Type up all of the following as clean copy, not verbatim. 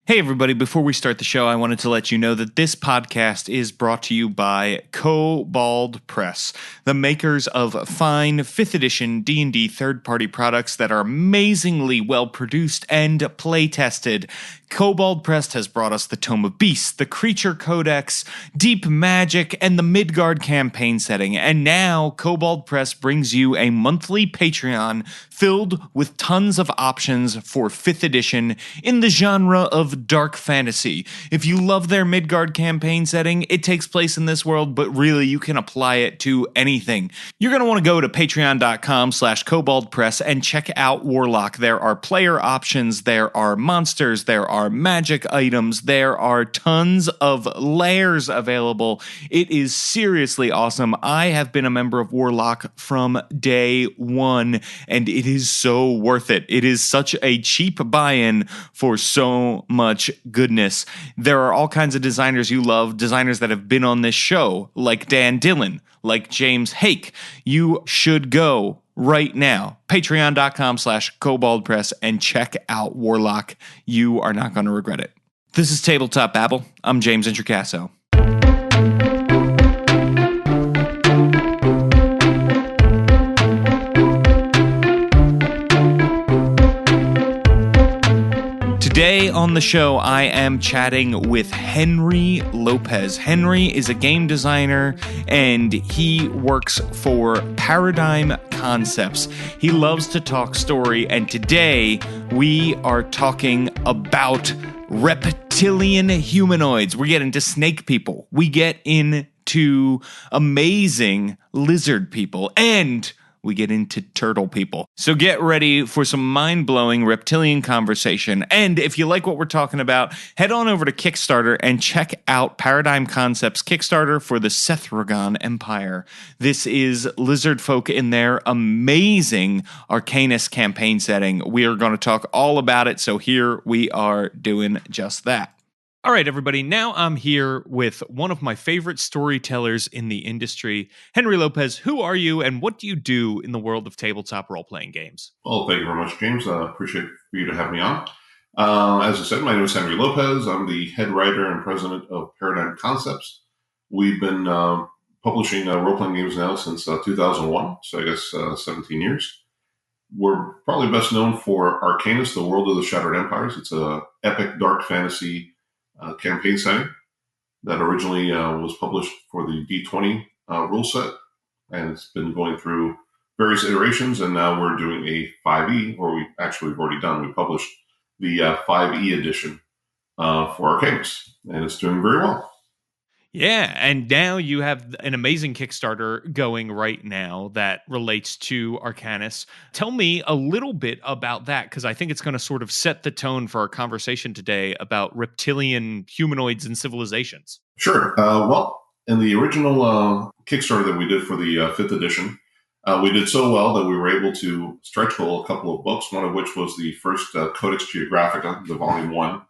Hey, everybody. Before we start the show, I wanted to let you know that this podcast is brought to you by Kobold Press, the makers of fine 5th edition D&D third-party products that are amazingly well-produced and play-tested. Kobold Press has brought us the Tome of Beasts, the Creature Codex, Deep Magic, and the Midgard campaign setting. And now, Kobold Press brings you a monthly Patreon filled with tons of options for 5th edition in the genre of dark fantasy. If you love their Midgard campaign setting, it takes place in this world, but really you can apply it to anything. You're going to want to go to patreon.com/koboldpress and check out Warlock. There are player options, there are monsters, there are magic items, there are tons of layers available. It is seriously awesome. I have been a member of Warlock from day one, and it is so worth it. It is such a cheap buy-in for so much goodness. There are all kinds of designers you love, designers that have been on this show, like Dan Dillon, like James Hake. You should go right now, patreon.com/koboldpress, and check out Warlock. You are not going to regret it. This is Tabletop Babble. I'm James Introcaso. Today on the show, I am chatting with Henry Lopez. Henry is a game designer, and he works for Paradigm Concepts. He loves to talk story, and today we are talking about reptilian humanoids. We get into snake people. We get into amazing lizard people, and we get into turtle people. So get ready for some mind-blowing reptilian conversation. And if you like what we're talking about, head on over to Kickstarter and check out Paradigm Concepts Kickstarter for the Ssethregoran Empire. This is lizard folk in their amazing Arcanis campaign setting. We are going to talk all about it, so here we are doing just that. All right, everybody, now I'm here with one of my favorite storytellers in the industry, Henry Lopez. Who are you, and what do you do in the world of tabletop role-playing games? Well, thank you very much, James. I appreciate for you to have me on. As I said, my name is Henry Lopez. I'm the head writer and president of Paradigm Concepts. We've been publishing role-playing games now since 2001, so I guess 17 years. We're probably best known for Arcanis, the World of the Shattered Empires. It's an epic dark fantasy campaign setting that originally was published for the D20 rule set, and it's been going through various iterations, and now we're doing a 5e, or we've already done. We published the 5e edition for Arcanis, and it's doing very well. Yeah, and now you have an amazing Kickstarter going right now that relates to Arcanis. Tell me a little bit about that, because I think it's going to sort of set the tone for our conversation today about reptilian humanoids and civilizations. Sure. Well, in the original Kickstarter that we did for the 5th edition, we did so well that we were able to stretch goal a couple of books, one of which was the first Codex Geographica, the Volume 1,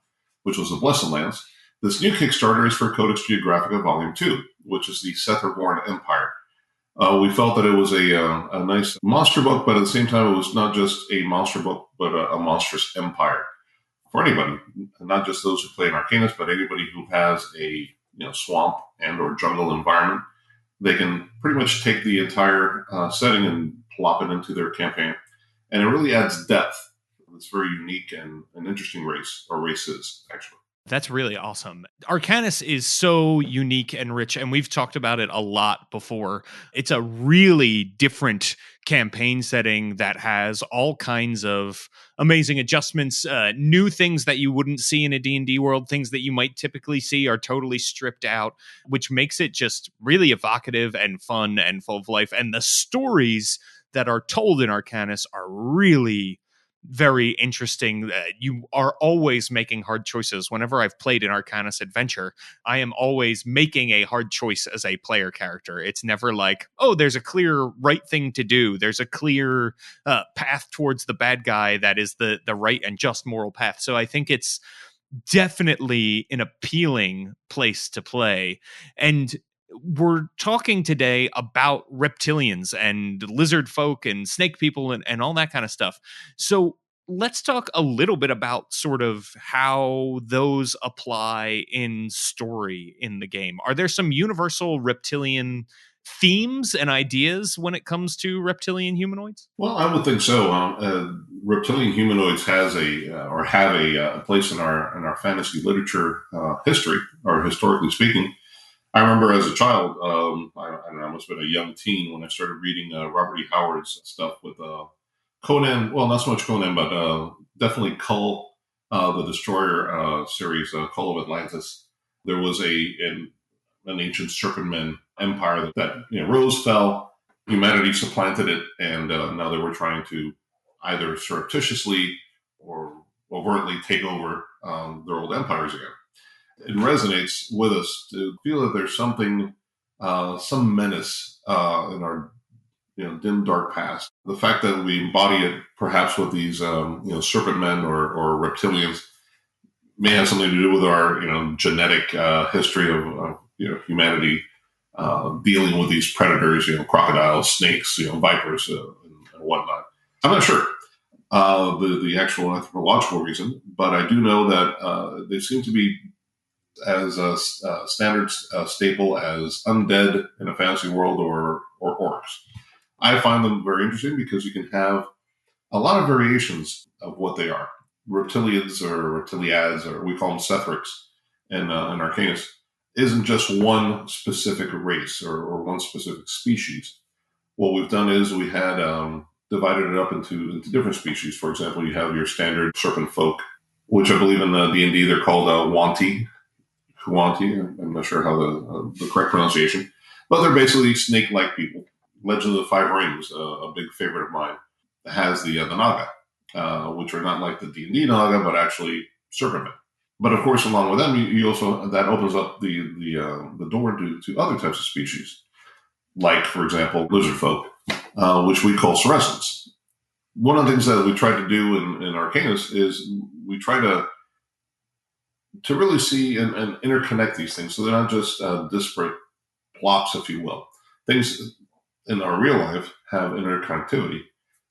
which was the Blessed Lands. This new Kickstarter is for Codex Geographica Volume 2, which is the Ssethregoran Empire. We felt that it was a nice monster book, but at the same time, it was not just a monster book, but a monstrous empire for anybody, not just those who play in Arcanis, but anybody who has a swamp and or jungle environment. They can pretty much take the entire setting and plop it into their campaign, and it really adds depth. It's very unique and an interesting race, or races, actually. That's really awesome. Arcanis is so unique and rich, and we've talked about it a lot before. It's a really different campaign setting that has all kinds of amazing adjustments, new things that you wouldn't see in a D&D world, things that you might typically see are totally stripped out, which makes it just really evocative and fun and full of life. And the stories that are told in Arcanis are really very interesting. You are always making hard choices. Whenever I've played an Arcanis adventure, I am always making a hard choice as a player character. It's never like, oh, there's a clear right thing to do. There's a clear path towards the bad guy that is the right and just moral path. So I think it's definitely an appealing place to play. And we're talking today about reptilians and lizard folk and snake people and all that kind of stuff. So let's talk a little bit about sort of how those apply in story in the game. Are there some universal reptilian themes and ideas when it comes to reptilian humanoids? Well, I would think so. Reptilian humanoids has or have a place in our fantasy literature history, or historically speaking. I remember as a child, I don't know, I must have been a young teen when I started reading Robert E. Howard's stuff with Conan. Well, not so much Conan, but definitely Kull, the Destroyer series, Kull of Atlantis. There was an ancient serpentman empire that rose, fell, humanity supplanted it, and now they were trying to either surreptitiously or overtly take over their old empires again. It resonates with us to feel that there's something, some menace in our dim, dark past. The fact that we embody it perhaps with these serpent men or reptilians may have something to do with our genetic history of humanity dealing with these predators, crocodiles, snakes, vipers, and whatnot. I'm not sure the actual anthropological reason, but I do know that they seem to be as a standard staple as undead in a fantasy world or orcs. I find them very interesting because you can have a lot of variations of what they are. Reptilians or reptiliads, or we call them Ssethregoran in Arcanis, isn't just one specific race or one specific species. What we've done is we had divided it up into different species. For example, you have your standard serpent folk, which I believe in the D&D they're called Huanti. I'm not sure how the correct pronunciation, but they're basically snake-like people. Legend of the Five Rings, a big favorite of mine, has the Naga, which are not like the D&D Naga, but actually serpentmen. But of course, along with them, you also that opens up the door to other types of species, like for example, lizard folk, which we call Serescents. One of the things that we try to do in Arcanis is we try to really see and interconnect these things, so they're not just disparate plots, if you will. Things in our real life have interconnectivity,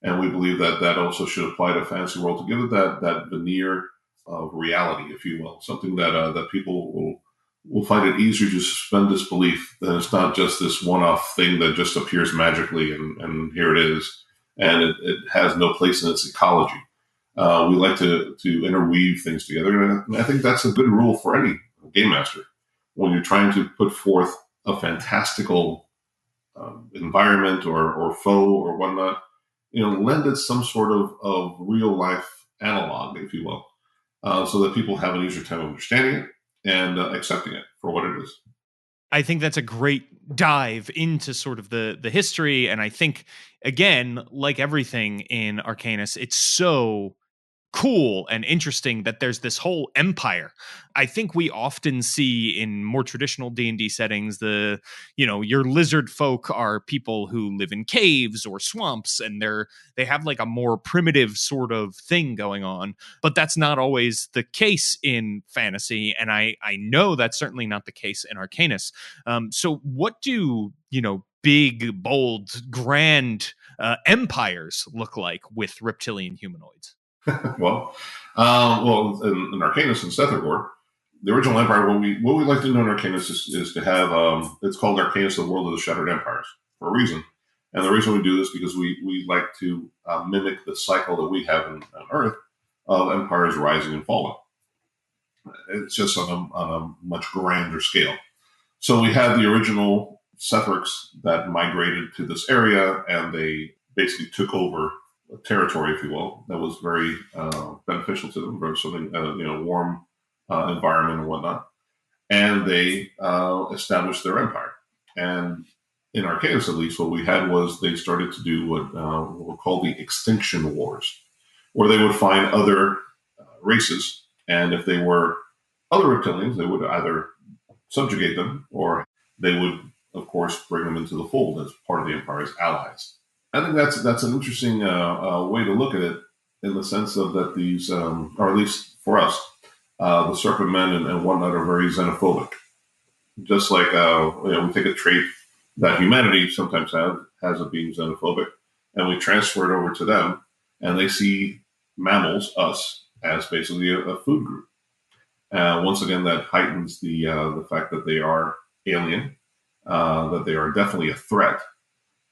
and we believe that also should apply to fantasy world to give it that veneer of reality, if you will, something that people will find it easier to suspend disbelief. That it's not just this one-off thing that just appears magically and here it is, and it has no place in its ecology. We like to interweave things together, and I think that's a good rule for any game master when you're trying to put forth a fantastical environment or foe or whatnot. Lend it some sort of real life analog, if you will, so that people have an easier time understanding it and accepting it for what it is. I think that's a great dive into sort of the history. And I think, again, like everything in Arcanis, it's so cool and interesting that there's this whole empire. I think we often see in more traditional D&D settings your lizard folk are people who live in caves or swamps, and they have like a more primitive sort of thing going on, but that's not always the case in fantasy, and I know that's certainly not the case in Arcanis. So what do big, bold, grand empires look like with reptilian humanoids? well, in Arcanis and Ssethregoran, the original empire, what we like to do in Arcanis is to have, it's called Arcanis, the world of the shattered empires, for a reason. And the reason we do this is because we like to mimic the cycle that we have on Earth of empires rising and falling. It's just on a much grander scale. So we had the original Ssethregoran that migrated to this area, and they basically took over territory, if you will, that was very beneficial to them, very something warm environment and whatnot, and they established their empire. And in Arcanis, at least, what we had was they started to do what were called the Extinction Wars, where they would find other races, and if they were other reptilians, they would either subjugate them, or they would, of course, bring them into the fold as part of the empire's allies. I think that's an interesting way to look at it, in the sense of that these, or at least for us, the serpent men and whatnot are very xenophobic. Just like we take a trait that humanity sometimes has of being xenophobic, and we transfer it over to them, and they see mammals, us, as basically a food group. Once again, that heightens the fact that they are alien, that they are definitely a threat.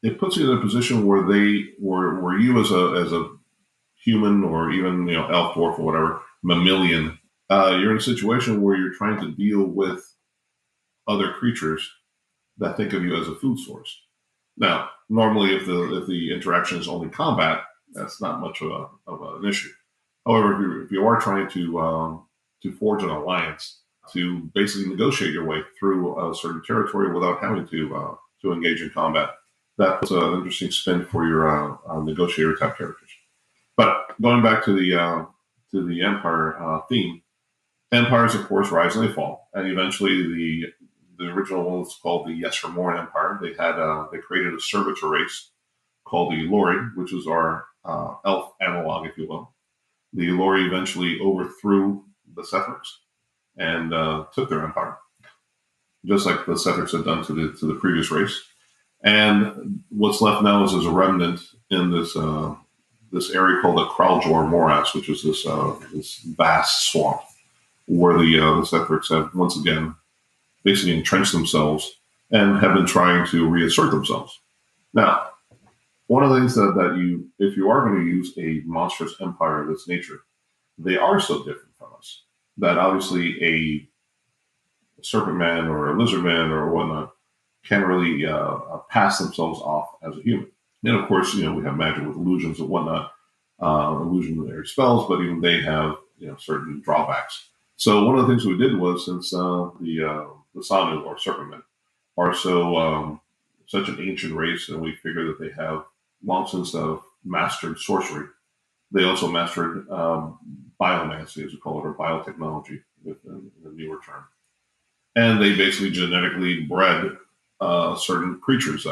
It puts you in a position where where you as a human or even elf, dwarf, or whatever mammalian, you're in a situation where you're trying to deal with other creatures that think of you as a food source. Now, normally, if the interaction is only combat, that's not much of an issue. However, if you are trying to forge an alliance, to basically negotiate your way through a certain territory without having to engage in combat, that puts an interesting spin for your negotiator type characters. But going back to the Empire theme, empires, of course, rise and they fall, and eventually the original one was called the Ssethregoran Empire. They created a servitor race called the Lori, which was our elf analog, if you will. The Lori eventually overthrew the Ssethrics and took their empire, just like the Ssethrics had done to the previous race. And what's left now is as a remnant in this area called the Kraljor Morass, which is this vast swamp where the Ssethrics have once again basically entrenched themselves and have been trying to reassert themselves. Now, one of the things that if you are going to use a monstrous empire of this nature, they are so different from us that obviously a serpent man or a lizard man or whatnot can't really pass themselves off as a human. And of course, we have magic with illusions and whatnot, illusionary spells, but even they have certain drawbacks. So one of the things we did was, since the Sanu or serpent men are such an ancient race, and we figure that they have long since mastered sorcery, they also mastered biomancy, as we call it, or biotechnology, with the newer term. And they basically genetically bred certain creatures,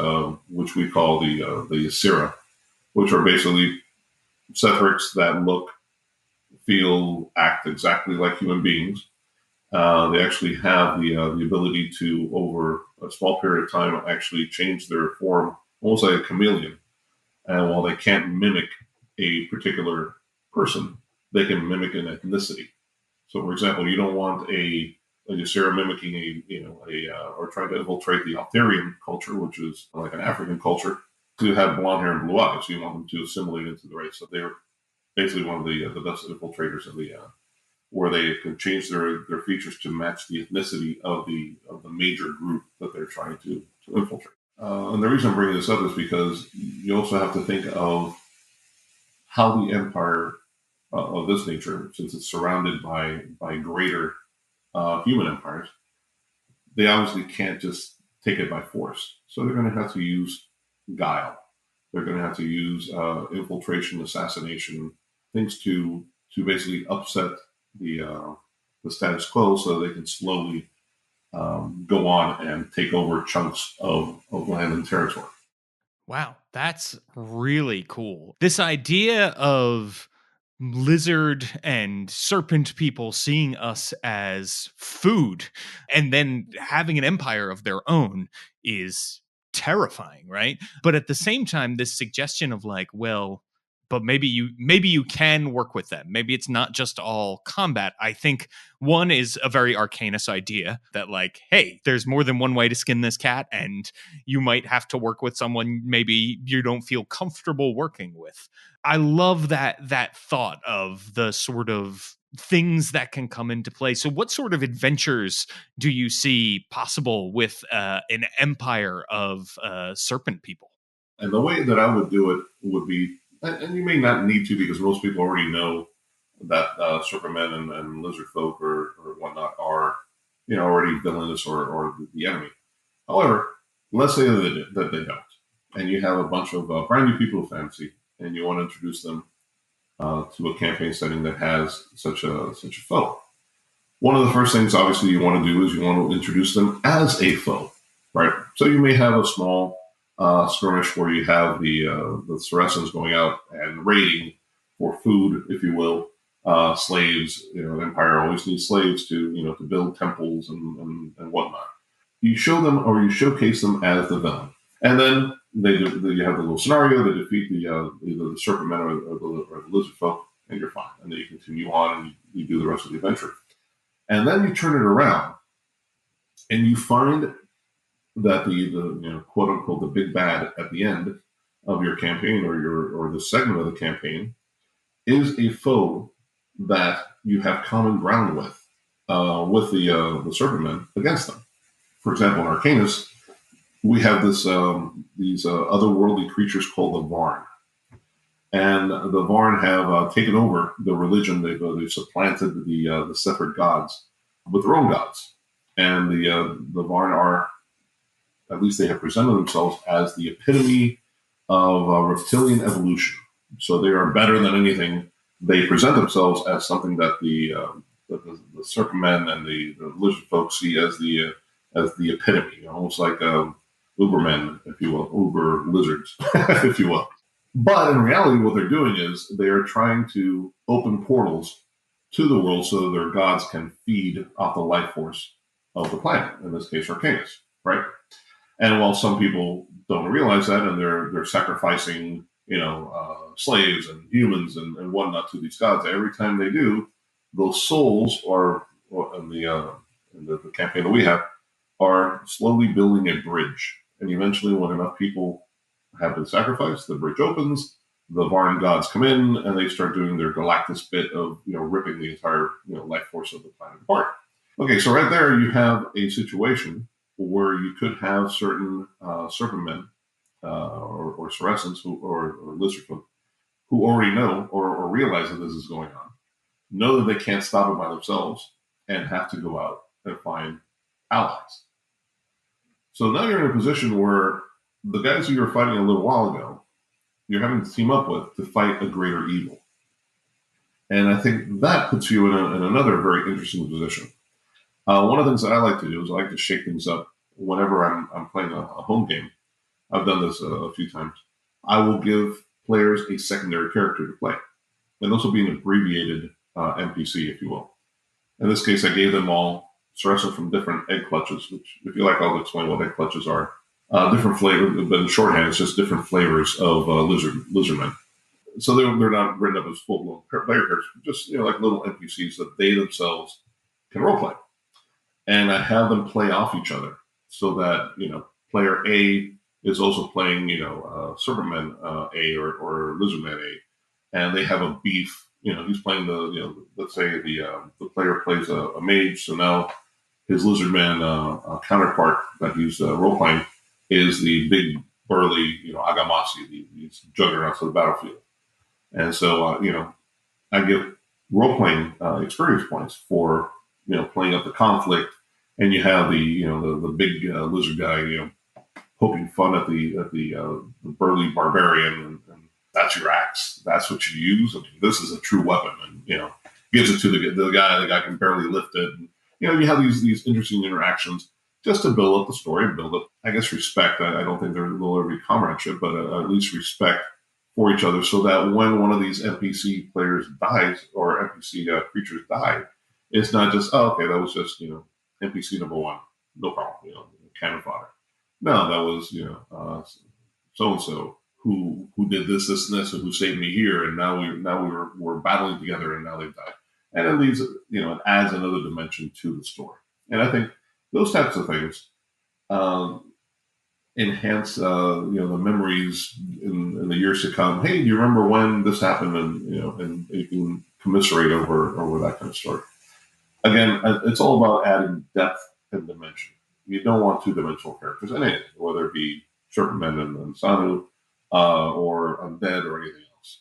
which we call the Ysera, which are basically Ssethrics that look, feel, act exactly like human beings. They actually have the ability to, over a small period of time, actually change their form, almost like a chameleon. And while they can't mimic a particular person, they can mimic an ethnicity. So, for example, you don't want a Ysera mimicking or trying to infiltrate the Altharian culture, which is like an African culture, to have blonde hair and blue eyes. You want them to assimilate into the race. So they're basically one of the best infiltrators of where they can change their features to match the ethnicity of the major group that they're trying to infiltrate. And the reason I'm bringing this up is because you also have to think of how the empire of this nature, since it's surrounded by greater human empires, they obviously can't just take it by force. So they're going to have to use guile. They're going to have to use infiltration, assassination, things to basically upset the status quo, so they can slowly go on and take over chunks of land and territory. Wow, that's really cool. This idea of lizard and serpent people seeing us as food and then having an empire of their own is terrifying, right? But at the same time, this suggestion of like, well, but maybe you can work with them. Maybe it's not just all combat. I think one is a very Arcanis idea that like, hey, there's more than one way to skin this cat, and you might have to work with someone maybe you don't feel comfortable working with. I love that thought of the sort of things that can come into play. So what sort of adventures do you see possible with an empire of serpent people? And the way that I would do it would be, and you may not need to, because most people already know that serpent men and lizard folk or whatnot are already villainous or the enemy. However, let's say that they don't, and you have a bunch of brand new people of fantasy, and you want to introduce them to a campaign setting that has such a foe. One of the first things, obviously, you want to do is you want to introduce them as a foe, right? So you may have a small skirmish where you have the Saracens going out and raiding for food, if you will, slaves. The empire always needs slaves to build temples and whatnot. You show them, or you showcase them as the villain, and then you have the little scenario. They defeat the serpent men or the lizard folk, and you're fine. And then you continue on and you do the rest of the adventure. And then you turn it around and you find that the quote unquote the big bad at the end of your campaign or the segment of the campaign is a foe that you have common ground with the Serpentmen against them. For example, in Arcanis, we have these otherworldly creatures called the Varn. And the Varn have taken over the religion. They've supplanted the Ssethregoran gods with their own gods. And the Varn are, at least they have presented themselves as the epitome of reptilian evolution. So they are better than anything. They present themselves as something that the Serpentmen and the lizard folks see as the epitome, almost like Ubermen, if you will, Uber lizards, if you will. But in reality, what they're doing is they are trying to open portals to the world so that their gods can feed off the life force of the planet, in this case, Arcanis, right? And while some people don't realize that, and they're sacrificing, slaves and humans and whatnot to these gods, every time they do, those souls are, in the campaign that we have, are slowly building a bridge. And eventually, when enough people have been sacrificed, the bridge opens, the Varn gods come in, and they start doing their Galactus bit of, ripping the entire, life force of the planet apart. Okay, so right there you have a situation where you could have certain Serpentmen or Serescents or lizard folk who already know or realize that this is going on, know that they can't stop it by themselves, and have to go out and find allies. So now you're in a position where the guys who you were fighting a little while ago, you're having to team up with to fight a greater evil. And I think that puts you in another very interesting position. One of the things that I like to do is I like to shake things up whenever I'm playing a home game. I've done this a few times. I will give players a secondary character to play. And this will be an abbreviated NPC, if you will. In this case, I gave them all Serescent from different egg clutches, which, if you like, I'll explain what egg clutches are. Different flavors, but in shorthand, it's just different flavors of lizardmen. So they're not written up as full-blown player characters, just like little NPCs that they themselves can roleplay. And I have them play off each other so that player A is also playing Serpentman A or Lizardman A, and they have a beef. He's playing let's say the player plays a mage, so now his Lizardman counterpart that he's role playing is the big burly Agamasi, these juggernauts of the battlefield. And so I give role playing experience points for playing up the conflict, and you have the big lizard guy poking fun at the burly barbarian, and that's your axe. That's what you use. I mean, this is a true weapon, and gives it to the guy. The guy can barely lift it. And, you have these interesting interactions just to build up the story, build up, I guess, respect. I don't think there will ever be comradeship, but at least respect for each other, so that when one of these NPC players dies or NPC creatures die, it's not just, oh, okay, that was just NPC number one, no problem, cannon fodder. No, that was so and so who did this, and this, and who saved me here, and now we're battling together, and now they've died. And then these, it adds another dimension to the story. And I think those types of things enhance, the memories in the years to come. Hey, do you remember when this happened? And and you can commiserate over that kind of story. Again, it's all about adding depth and dimension. You don't want two-dimensional characters in anything, whether it be Serpentmen and Sanu, or Undead or anything else.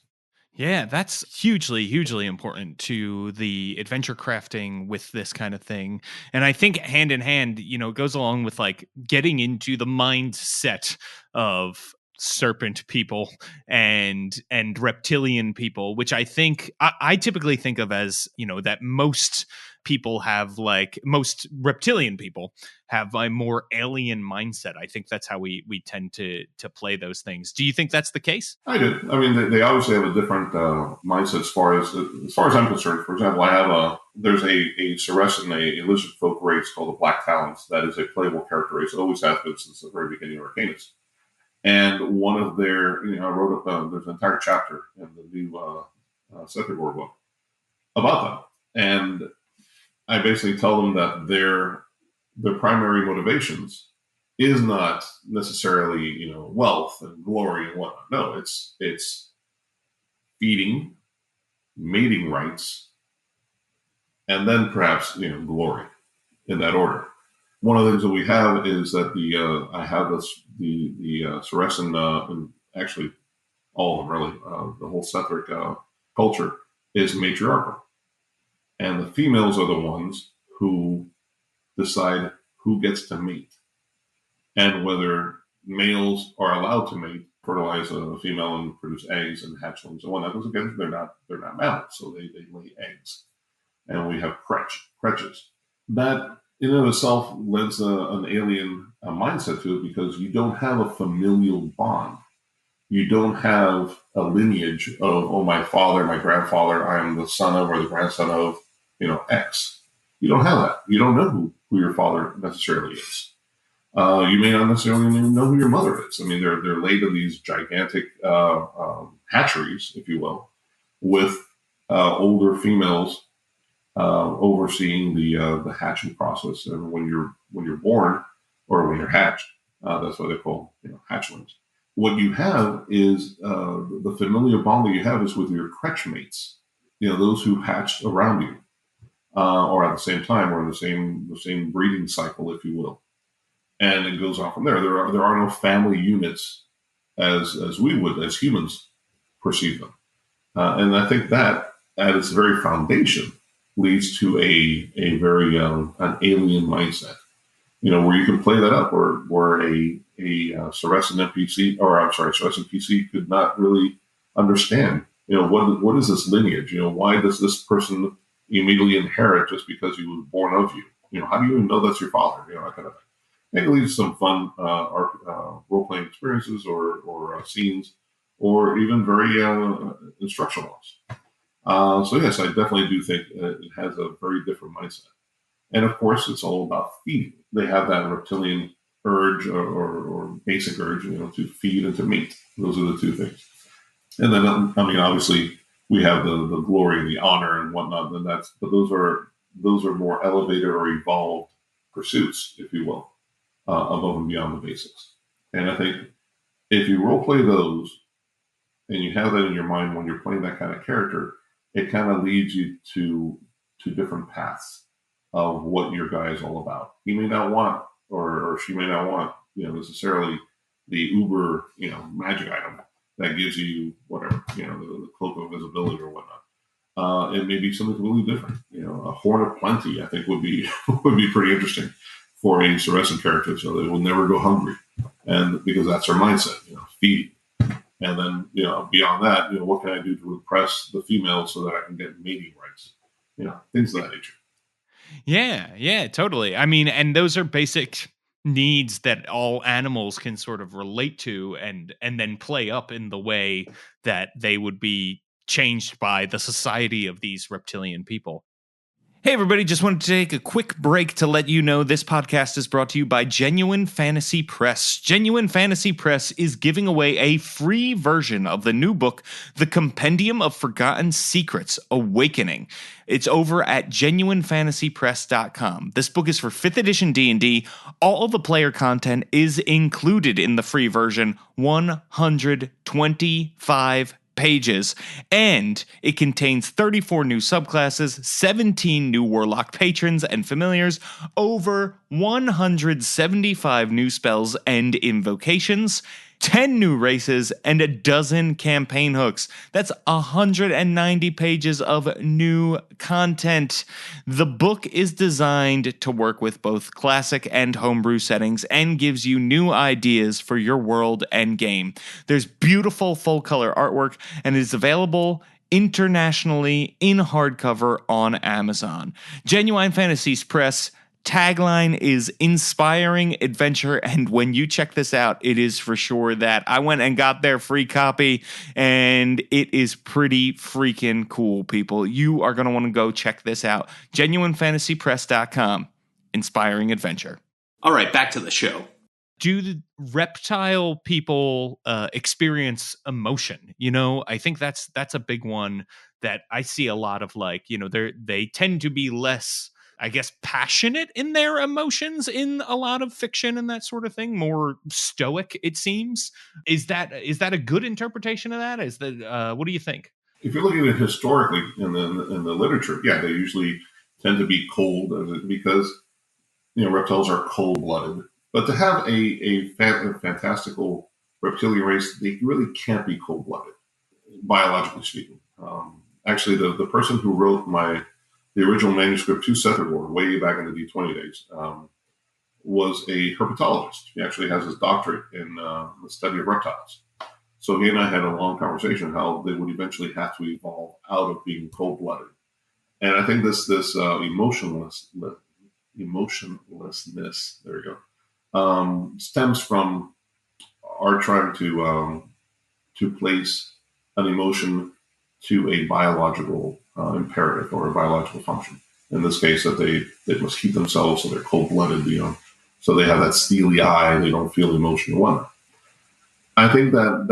Yeah, that's hugely, hugely important to the adventure crafting with this kind of thing. And I think hand in hand, it goes along with like getting into the mindset of serpent people and reptilian people, which I think I typically think of as, that most people have, like most reptilian people have a more alien mindset. I think that's how we tend to play those things. Do you think that's the case? I do. I mean, they obviously have a different mindset as far as I'm concerned. For example, I have there's a Serescent, a lizard folk race called the Black Talons that is a playable character race. It always has been since the very beginning of Arcanis. And one of their, I wrote up, there's an entire chapter in the new Ssethregoran book about them. And I basically tell them that their primary motivations is not necessarily, wealth and glory and whatnot. No, it's feeding, mating rights, and then perhaps, glory in that order. One of the things that we have is that I have the Saracen, and actually all of them really, the whole Sethric culture is matriarchal. And the females are the ones who decide who gets to mate and whether males are allowed to mate, fertilize a female and produce eggs and hatchlings and whatnot. Because again, they're not mammals, so they lay eggs. And we have creches. That in and of itself lends an alien mindset to it, because you don't have a familial bond. You don't have a lineage of, oh, my father, my grandfather, I am the son of or the grandson of, X. You don't have that. You don't know who your father necessarily is. You may not necessarily even know who your mother is. I mean, they're laid in these gigantic hatcheries, if you will, with older females overseeing the hatching process. And when you're born, or when you're hatched, that's what they call hatchlings. What you have is the familial bond that you have is with your crutch mates. Those who hatched around you, or at the same time, or in the same breeding cycle, if you will. And it goes on from there. There are no family units as we would, as humans, perceive them. And I think that, at its very foundation, leads to a very an alien mindset. Where you can play that up, where a Saracen NPC, Saracen PC could not really understand. What is this lineage? Why does this person immediately inherit just because he was born of you? How do you even know that's your father? That kind of thing. It leads to some fun role-playing experiences or scenes, or even very instructional ones. So yes, I definitely do think it has a very different mindset. And of course, it's all about feeding. They have that reptilian urge or basic urge, to feed and to mate. Those are the two things. And then, obviously, we have the glory and the honor and whatnot. And but those are more elevated or evolved pursuits, if you will, above and beyond the basics. And I think if you role play those, and you have that in your mind when you're playing that kind of character, it kind of leads you to different paths of what your guy is all about. He may not want, or she may not want, necessarily the uber, magic item that gives you whatever, the cloak of visibility or whatnot. It may be something completely different. A horn of plenty, I think, would be pretty interesting for a Saracen character, so they will never go hungry, and because that's their mindset, feeding. And then, beyond that, what can I do to impress the female so that I can get mating rights? Things of that nature. Yeah, totally. I mean, and those are basic needs that all animals can sort of relate to and then play up in the way that they would be changed by the society of these reptilian people. Hey, everybody, just wanted to take a quick break to let you know this podcast is brought to you by Genuine Fantasy Press. Genuine Fantasy Press is giving away a free version of the new book, The Compendium of Forgotten Secrets, Awakening. It's over at genuinefantasypress.com. This book is for 5th edition D&D. All of the player content is included in the free version, 125 pages, and it contains 34 new subclasses, 17 new warlock patrons and familiars, over 175 new spells and invocations, 10 new races, and a dozen campaign hooks. That's 190 pages of new content. The book is designed to work with both classic and homebrew settings and gives you new ideas for your world and game. There's beautiful full-color artwork, and it is available internationally in hardcover on Amazon. Genuine Fantasies Press tagline is inspiring adventure, and when you check this out, it is for sure that. I went and got their free copy, and it is pretty freaking cool, people. You are going to want to go check this out. GenuineFantasyPress.com. Inspiring adventure. All right, back to the show. do the reptile people experience emotion? I think that's a big one that I see a lot of. Like, they tend to be less, I guess, passionate in their emotions in a lot of fiction and that sort of thing. More stoic, it seems. Is that a good interpretation of that? Is that what do you think? If you're looking at it historically in the literature, yeah, they usually tend to be cold because reptiles are cold blooded. But to have a fantastical reptilian race, they really can't be cold blooded, biologically speaking. Actually, the person who wrote the original manuscript to Ssethregoran way back in the D20 days was a herpetologist. He actually has his doctorate in the study of reptiles. So he and I had a long conversation how they would eventually have to evolve out of being cold blooded. And I think this emotionlessness, there we go, stems from our trying to place an emotion to a biological imperative or a biological function. In this case, that they must heat themselves, so they're cold blooded, so they have that steely eye, they don't feel emotion or whatnot. I think that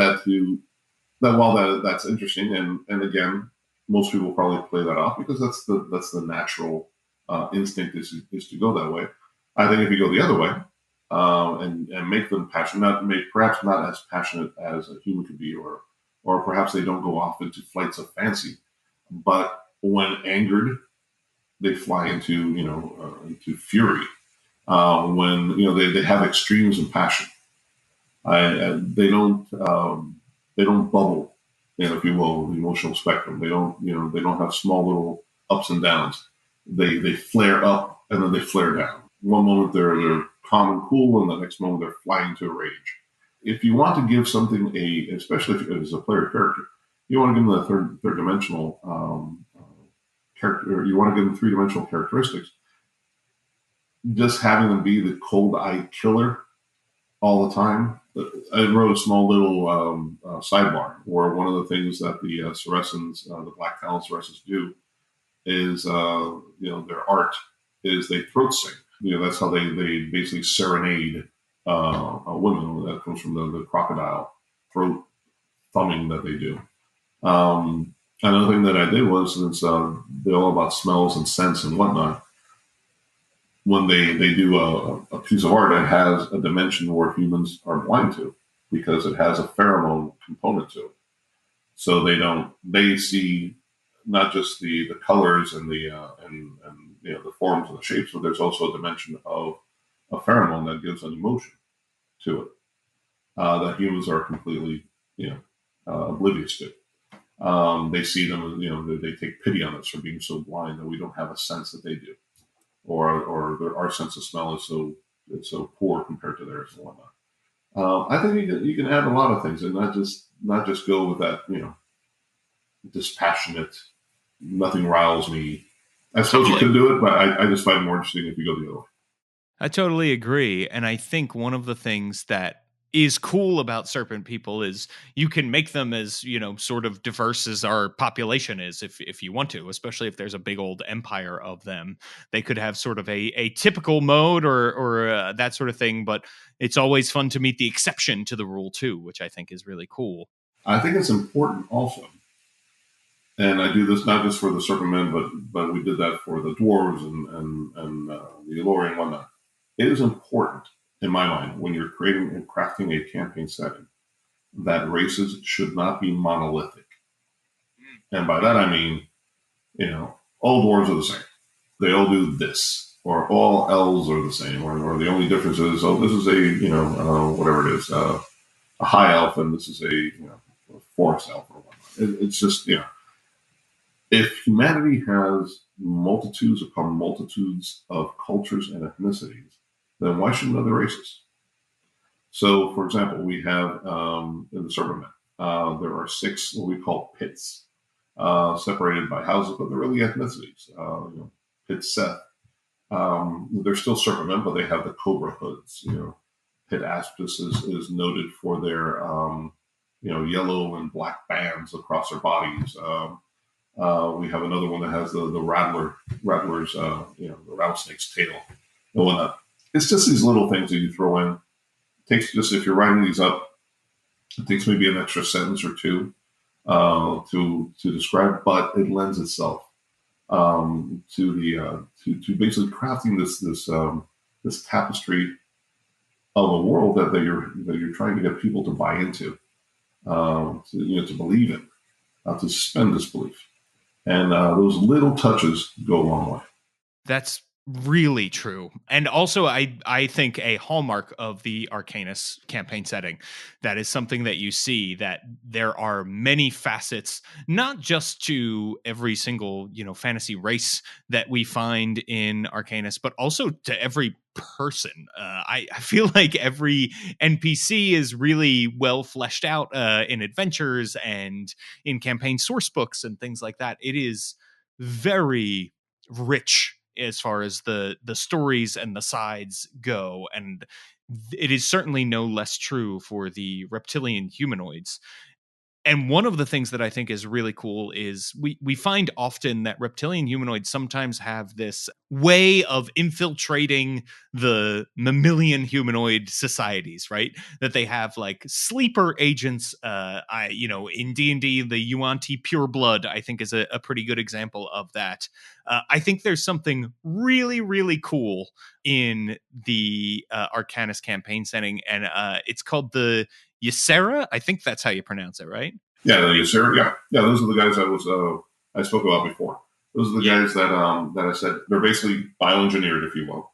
while that's interesting, and again, most people probably play that off because that's the natural instinct is to go that way. I think if you go the other way and make them passionate, perhaps not as passionate as a human could be, or perhaps they don't go off into flights of fancy, but when angered, they fly into into fury. When they have extremes in passion. They don't bubble, if you will, the emotional spectrum. They don't have small little ups and downs. They flare up and then they flare down. One moment they're calm and cool, and the next moment they're flying to a rage. If you want to give something especially if it's a player character, you want to give them a third dimensional character. You want to give them 3-dimensional characteristics. Just having them be the cold-eyed killer all the time. I wrote a small little sidebar where one of the things that the Saracens, the Black Talon Saracens, do is, their art is they throat sing. That's how they basically serenade women. That comes from the crocodile throat thumbing that they do. Another thing that I did was, since they're all about smells and scents and whatnot, when they do a piece of art, it has a dimension where humans are blind to because it has a pheromone component to it. So they see not just the colors and the forms and the shapes, but there's also a dimension of a pheromone that gives an emotion to it that humans are completely oblivious to. They see them, they take pity on us for being so blind that we don't have a sense that they do. Or our sense of smell is so poor compared to theirs and whatnot. I think you can add a lot of things and not just go with that dispassionate, nothing riles me. I suppose you could do it, but I just find it more interesting if you go the other way. I totally agree, and I think one of the things that is cool about serpent people is you can make them as sort of diverse as our population is if you want to, especially if there's a big old empire of them. They could have sort of a typical mode or that sort of thing, but it's always fun to meet the exception to the rule too, which I think is really cool. I think it's important also, and I do this not just for the serpent men, but we did that for the dwarves and the Elori and whatnot. It is important, in my mind, when you're creating and crafting a campaign setting, that races should not be monolithic. And by that I mean, all dwarves are the same. They all do this, or all elves are the same, or the only difference is, this is a whatever it is, a high elf, and this is a forest elf or whatnot. It's just if humanity has multitudes upon multitudes of cultures and ethnicities, then why shouldn't other races? So, for example, we have in the Serpent Men, there are 6 what we call pits, separated by houses, but they're really ethnicities. Pit Seth, they're still Serpent Men, but they have the cobra hoods. Pit Aspis is noted for their yellow and black bands across their bodies. We have another one that has the rattler's the rattlesnake's tail and whatnot. It's just these little things that you throw in takes just, if you're writing these up, it takes maybe an extra sentence or two to describe, but it lends itself to the to basically crafting this tapestry of a world that you're trying to get people to buy into, to believe in, to suspend disbelief, and those little touches go a long way. That's really true. And also, I think a hallmark of the Arcanis campaign setting, that is something that you see, that there are many facets, not just to every single, fantasy race that we find in Arcanis, but also to every person. I feel like every NPC is really well fleshed out in adventures and in campaign source books and things like that. It is very rich as far as the stories and the sides go, and it is certainly no less true for the reptilian humanoids. And one of the things that I think is really cool is we find often that reptilian humanoids sometimes have this way of infiltrating the mammalian humanoid societies, right? That they have like sleeper agents. In D&D, the Yuan-Ti Pureblood, I think, is a pretty good example of that. I think there's something really, really cool in the Arcanis campaign setting, and it's called the Ysera. I think that's how you pronounce it, right? Yeah, the Ysera. Yeah. Those are the guys I spoke about before. Those are the guys that I said they're basically bioengineered, if you will.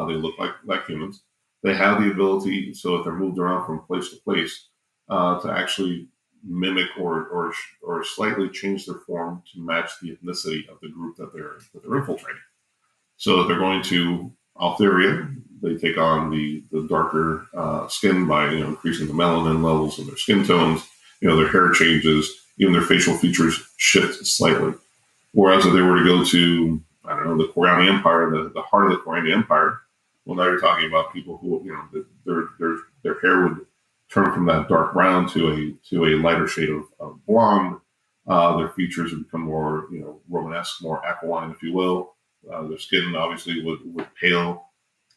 They look like humans. They have the ability, so if they're moved around from place to place, to actually mimic or slightly change their form to match the ethnicity of the group that they're infiltrating. So if they're going to Altheria, they take on the darker skin by increasing the melanin levels of their skin tones. Their hair changes, even their facial features shift slightly. Whereas if they were to go to, I don't know, the Korani Empire, the heart of the Korani Empire, well, now you're talking about people who, their hair would turn from that dark brown to a lighter shade of blonde. Their features would become more, Romanesque, more aquiline, if you will. Their skin obviously would pale.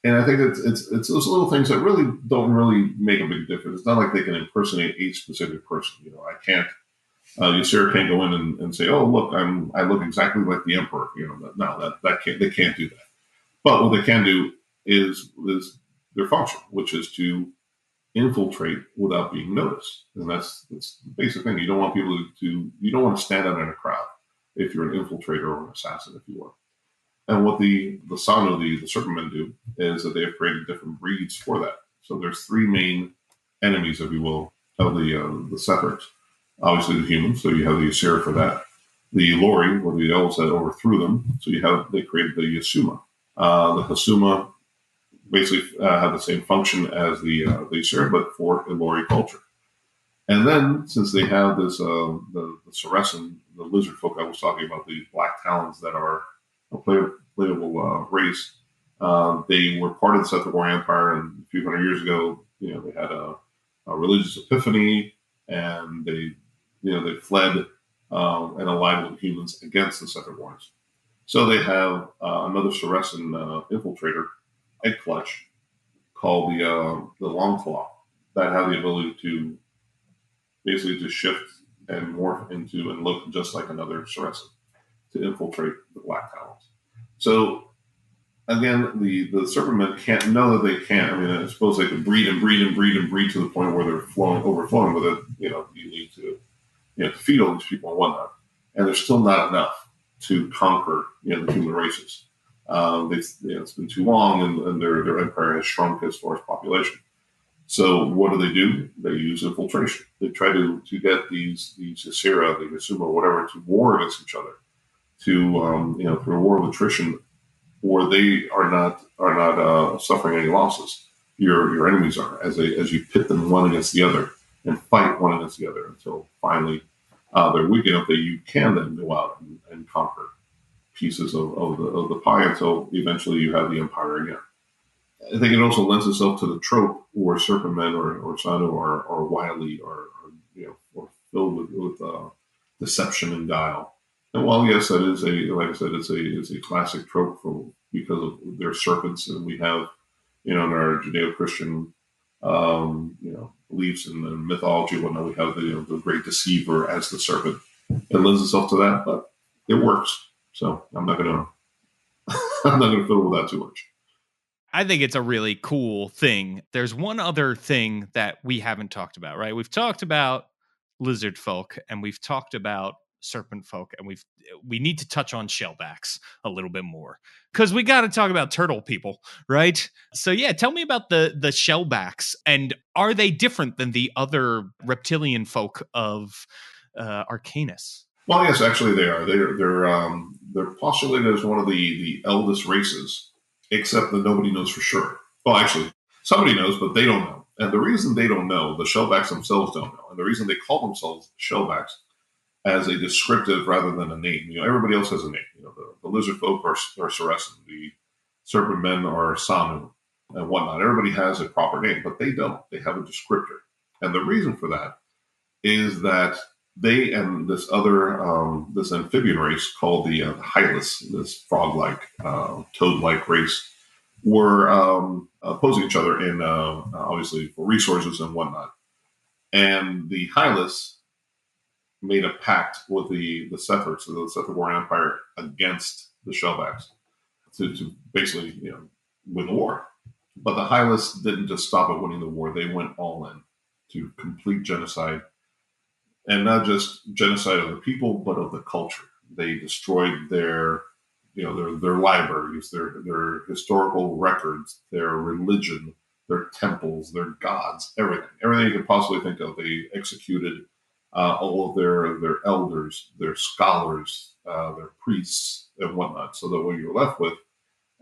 And I think it's those little things that really don't really make a big difference. It's not like they can impersonate a specific person. I can't. Ysera can't go in and say, "Oh, look, I look exactly like the Emperor." No, that can't. They can't do that. But what they can do is their function, which is to infiltrate without being noticed, and that's the basic thing. You don't want people you don't want to stand out in a crowd if you're an infiltrator or an assassin, if you will. And what the Sanu, the Serpentmen, do is that they have created different breeds for that. So there's three main enemies, if you will, of the Ssethregs. Obviously the humans, so you have the Ysera for that. The Lori, or the elves that overthrew them, so they created the Yasuma. The Hasuma basically have the same function as the Ysera, but for Lori culture. And then, since they have this, the Saracen, the lizard folk I was talking about, the black talons that are a playable race. They were part of the Ssethregoran Empire, and a few hundred years ago, they had a religious epiphany, and they fled and allied with humans against the Ssethregorans. So they have another Saracen infiltrator, Egg Clutch, called the Longclaw, that have the ability to basically to shift and morph into and look just like another Saracen, to infiltrate the Black Talons. So again, the Serpentmen can't know that they can't. I mean, I suppose they could breed and breed and breed and breed to the point where they're overflowing with it. You need to to feed all these people and whatnot, and there's still not enough to conquer the human races. It's been too long, and their empire has shrunk as far as population. So what do? They use infiltration. They try to get these Ysera, the Yasuma, whatever, to war against each other, to through a war of attrition, where they are not suffering any losses. Your enemies are, as you pit them one against the other and fight one against the other until finally they're weak enough that you can then go out and conquer pieces of the pie until eventually you have the empire again. I think it also lends itself to the trope where Serpentmen or Sanu are wily or filled with deception and guile. And while yes, that is like I said, it's a classic trope because of their serpents, and we have in our Judeo-Christian beliefs in the mythology and whatnot. We have the great deceiver as the serpent. It lends itself to that, but it works. So I'm not gonna I'm not gonna fiddle with that too much. I think it's a really cool thing. There's one other thing that we haven't talked about, right? We've talked about lizard folk and we've talked about serpent folk, and we need to touch on shellbacks a little bit more because we got to talk about turtle people, right? So yeah, tell me about the shellbacks, and are they different than the other reptilian folk of Arcanis? Well, yes, actually they are. They're postulated as one of the eldest races, except that nobody knows for sure. Well, actually, somebody knows, but they don't know. And the reason they don't know, the shellbacks themselves don't know, and the reason they call themselves shellbacks as a descriptive rather than a name. Everybody else has a name. The lizard folk are Saracen, the serpent men are Sanu, and whatnot. Everybody has a proper name, but they don't. They have a descriptor, and the reason for that is that they and this other this amphibian race called the Hylas, this frog-like, toad-like race, were opposing each other in obviously for resources and whatnot. And the Hylas made a pact with the Ssethregoran, so the Ssethregoran Empire, against the Shellbacks to basically win the war. But the Hylas didn't just stop at winning the war; they went all in to complete genocide. And not just genocide of the people, but of the culture. They destroyed their libraries, their historical records, their religion, their temples, their gods, everything you could possibly think of. They executed all of their elders, their scholars, their priests, and whatnot. So that what you're left with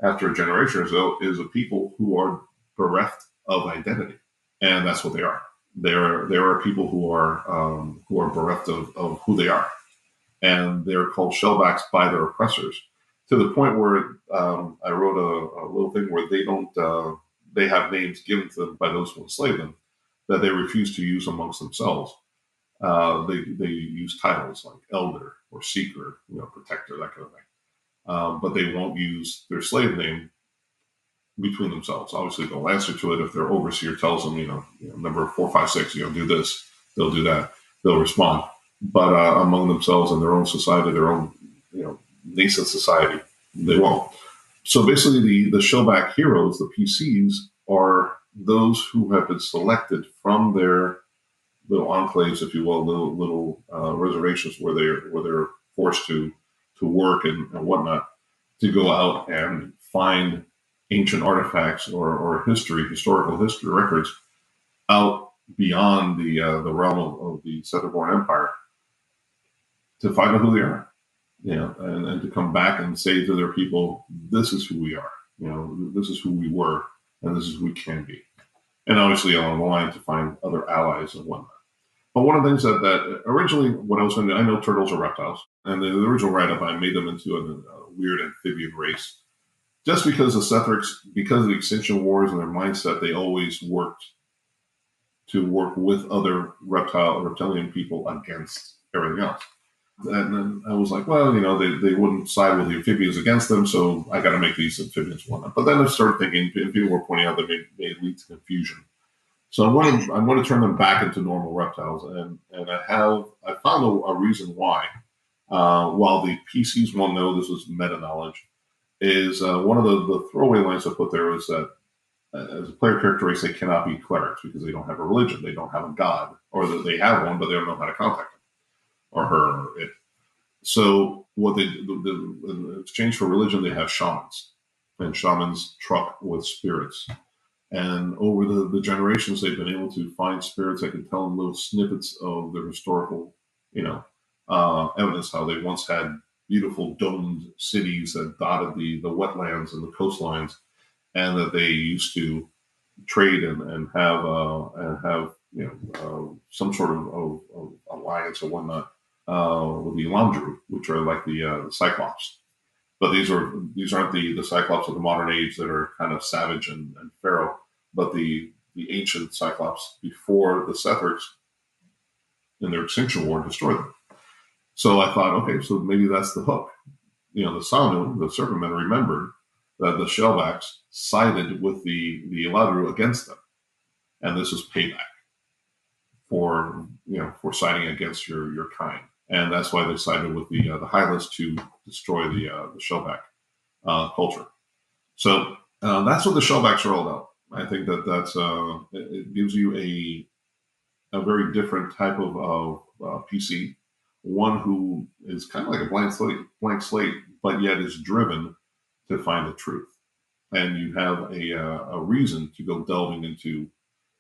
after a generation or so is a people who are bereft of identity, and that's what they are. There are people who are bereft of who they are, and they're called shellbacks by their oppressors. To the point where I wrote a little thing where they have names given to them by those who enslave them that they refuse to use amongst themselves. They use titles like elder or seeker, protector, that kind of thing. But they won't use their slave name between themselves. Obviously, they'll answer to it if their overseer tells them, number 456, do this, they'll do that, they'll respond. But among themselves and their own society, their own, nascent society, they won't. So basically, the shellback heroes, the PCs, are those who have been selected from their little enclaves, if you will, little reservations where they're forced to work and whatnot, to go out and find ancient artifacts or historical history records out beyond the realm of the Ssethregoran Empire to find out who they are, and to come back and say to their people, this is who we are, this is who we were, and this is who we can be. And obviously along the line to find other allies and whatnot. But one of the things that originally, what I was going to do, I know turtles are reptiles, and the original write-up, I made them into a weird amphibian race. Just because because of the Extinction Wars and their mindset, they always worked to work with other reptilian people against everything else. And then I was like, well, they wouldn't side with the amphibians against them, so I got to make these amphibians one. But then I started thinking, and people were pointing out that may lead to confusion. So I'm going to turn them back into normal reptiles, and I found a reason why. While the PCs won't know, this is meta knowledge. Is one of the throwaway lines I put there is that as a player character race, they cannot be clerics because they don't have a religion, they don't have a god, or that they have one, but they don't know how to contact him or her or it. So what in exchange for religion, they have shamans, and shamans truck with spirits. And over the generations, they've been able to find spirits that can tell them little snippets of their historical, evidence, how they once had beautiful domed cities that dotted the wetlands and the coastlines, and that they used to trade and have some sort of alliance or whatnot with the Elandru, which are like the Cyclops. But these aren't the Cyclops of the modern age that are kind of savage and feral, but the ancient Cyclops before the Ssethregs in their Extinction War destroyed them. So I thought, okay, so maybe that's the hook. The Sanu, the Serpent Men, remembered that the Shellbacks sided with the Eladru against them. and this is payback for siding against your kind. And that's why they sided with the Hylists to destroy the Shellback culture. So that's what the Shellbacks are all about. I think that's it gives you a very different type of PC, one who is kind of like a blank slate, but yet is driven to find the truth. And you have a reason to go delving into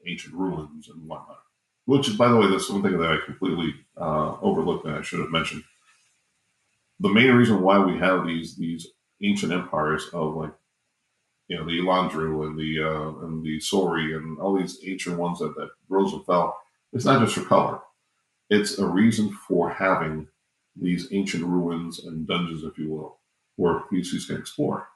ancient ruins and whatnot. Which is, by the way, that's one thing that I completely overlooked and I should have mentioned. The main reason why we have these ancient empires of like, the Elandru and the Sori and all these ancient ones that rose and fell, it's not just for color. It's a reason for having these ancient ruins and dungeons, if you will, where PCs can explore.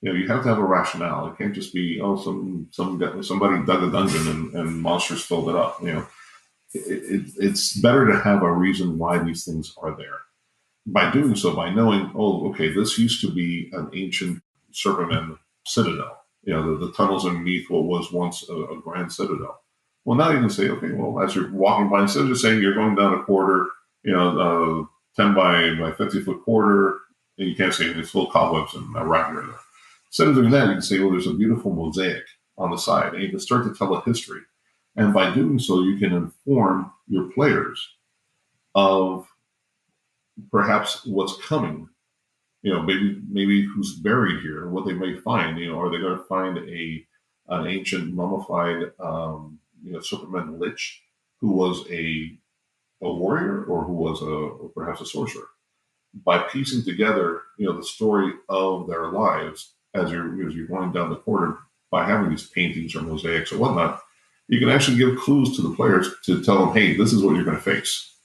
You have to have a rationale. It can't just be, somebody dug a dungeon and monsters filled it up. It's better to have a reason why these things are there. By doing so, by knowing, this used to be an ancient Serpentman citadel. The tunnels underneath what was once a grand citadel. Well, now you can say, okay, well, as you're walking by, instead of just saying you're going down a corridor, 10 by 50 foot corridor, and you can't see anything, it's full of cobwebs and a rat here. Instead of doing that, you can say, well, there's a beautiful mosaic on the side, and you can start to tell a history. And by doing so, you can inform your players of perhaps what's coming. Maybe who's buried here, what they may find. Are they going to find an ancient mummified Superman lich who was a warrior or who was perhaps a sorcerer? By piecing together the story of their lives as you're going down the corridor, by having these paintings or mosaics or whatnot, you can actually give clues to the players to tell them, hey, this is what you're going to face.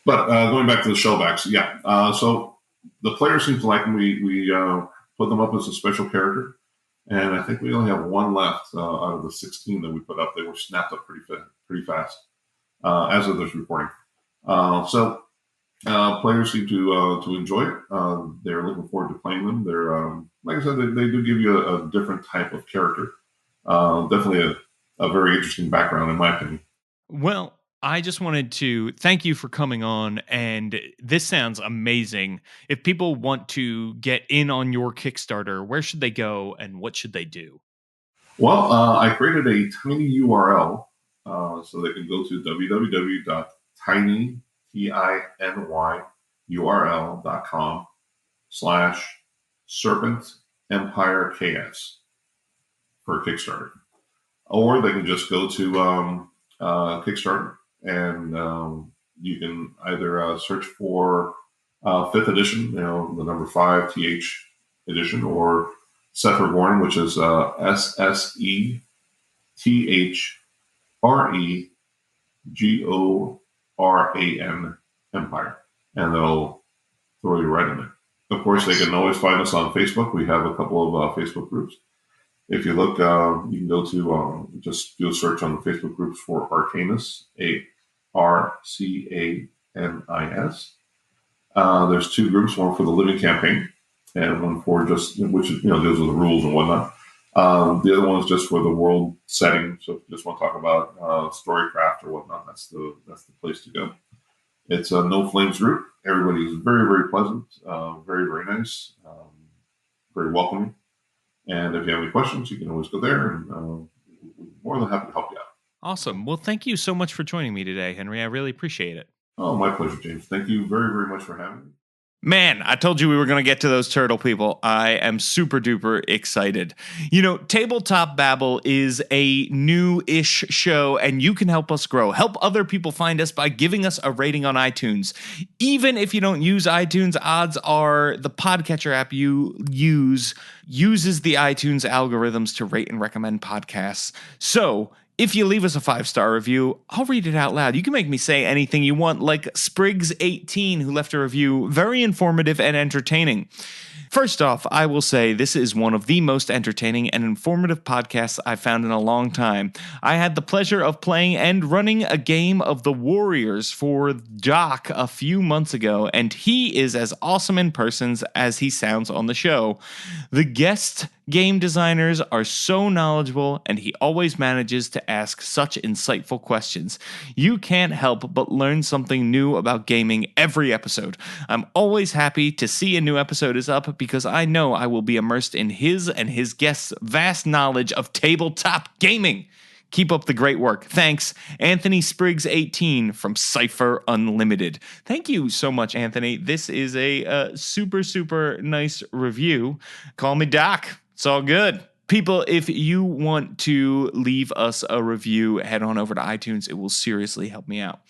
But going back to the Shellbacks, so the players seem to like them. We put them up as a special character, and I think we only have one left out of the 16 that we put up. They were snapped up pretty fast as of this recording. So players seem to enjoy it. They're looking forward to playing them. They're like I said, they do give you a different type of character. Definitely a very interesting background, in my opinion. Well, I just wanted to thank you for coming on, and this sounds amazing. If people want to get in on your Kickstarter, where should they go and what should they do? Well, I created a tiny URL so they can go to www.tinyurl.com/Serpent Empire KS for Kickstarter. Or they can just go to Kickstarter, and you can either search for 5th edition, the number 5 TH edition, or Ssethregoran, which is Ssethregoran Empire, and they'll throw you right in there. Of course, they can always find us on Facebook. We have a couple of Facebook groups. If you look, you can go to just do a search on the Facebook groups for Arcanis, ARCANIS. There's 2 groups, one for the living campaign and one for just, which deals with the rules and whatnot. The other one is just for the world setting. So if you just want to talk about storycraft or whatnot, that's the place to go. It's a no flames group. Everybody is very, very pleasant, very, very nice, very welcoming. And if you have any questions, you can always go there, and we're more than happy to help you out. Awesome. Well, thank you so much for joining me today, Henry. I really appreciate it. Oh, my pleasure, James. Thank you very, very much for having me. Man, I told you we were going to get to those turtle people. I am super duper excited. Tabletop Babble is a new-ish show, and you can help us grow. Help other people find us by giving us a rating on iTunes. Even if you don't use iTunes, odds are the podcatcher app you uses the iTunes algorithms to rate and recommend podcasts. So if you leave us a 5-star review, I'll read it out loud. You can make me say anything you want, like Spriggs18, who left a review, very informative and entertaining. First off, I will say this is one of the most entertaining and informative podcasts I've found in a long time. I had the pleasure of playing and running a game of the Warriors for Doc a few months ago, and he is as awesome in person as he sounds on the show. The guest Game designers are so knowledgeable, and he always manages to ask such insightful questions. You can't help but learn something new about gaming every episode. I'm always happy to see a new episode is up because I know I will be immersed in his and his guests' vast knowledge of tabletop gaming. Keep up the great work. Thanks, Anthony Spriggs 18 from Cypher Unlimited. Thank you so much, Anthony. This is a super, super nice review. Call me Doc. It's all good. People, if you want to leave us a review, head on over to iTunes. It will seriously help me out.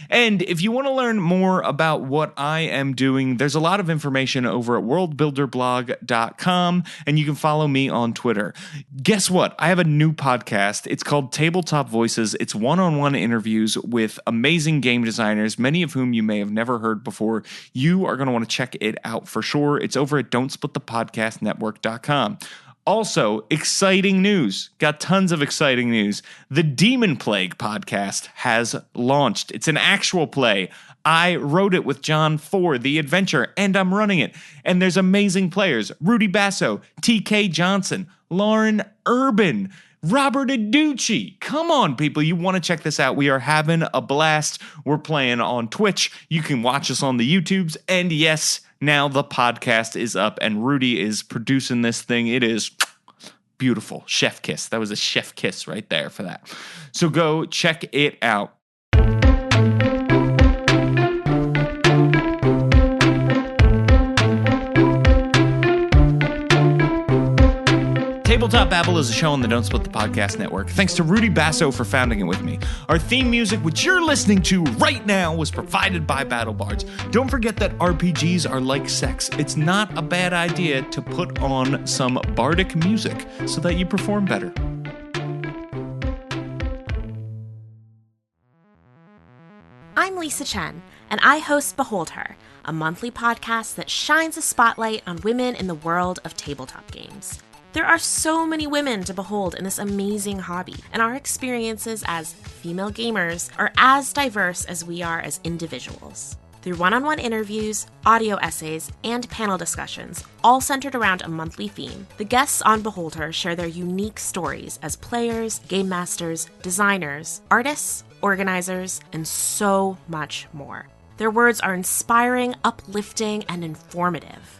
And if you want to learn more about what I am doing, there's a lot of information over at worldbuilderblog.com, and you can follow me on Twitter. Guess what? I have a new podcast. It's called Tabletop Voices. It's one-on-one interviews with amazing game designers, many of whom you may have never heard before. You are going to want to check it out for sure. It's over at don'tsplitthepodcastnetwork.com. Also, exciting news. Got tons of exciting news. The Demon Plague podcast has launched. It's an actual play. I wrote it with John for the adventure, and I'm running it. And there's amazing players. Rudy Basso, TK Johnson, Lauren Urban, Robert Aducci. Come on, people. You want to check this out. We are having a blast. We're playing on Twitch. You can watch us on the YouTubes. And yes, now the podcast is up, and Rudy is producing this thing. It is beautiful. Chef kiss. That was a chef kiss right there for that. So go check it out. Tabletop Babble is a show on the Don't Split the Podcast Network. Thanks to Rudy Basso for founding it with me. Our theme music, which you're listening to right now, was provided by Battle Bards. Don't forget that RPGs are like sex. It's not a bad idea to put on some bardic music so that you perform better. I'm Lisa Chen, and I host Behold Her, a monthly podcast that shines a spotlight on women in the world of tabletop games. There are so many women to behold in this amazing hobby, and our experiences as female gamers are as diverse as we are as individuals. Through one-on-one interviews, audio essays, and panel discussions, all centered around a monthly theme, the guests on Behold Her share their unique stories as players, game masters, designers, artists, organizers, and so much more. Their words are inspiring, uplifting, and informative.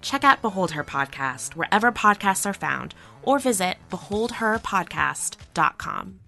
Check out Behold Her Podcast wherever podcasts are found, or visit beholdherpodcast.com.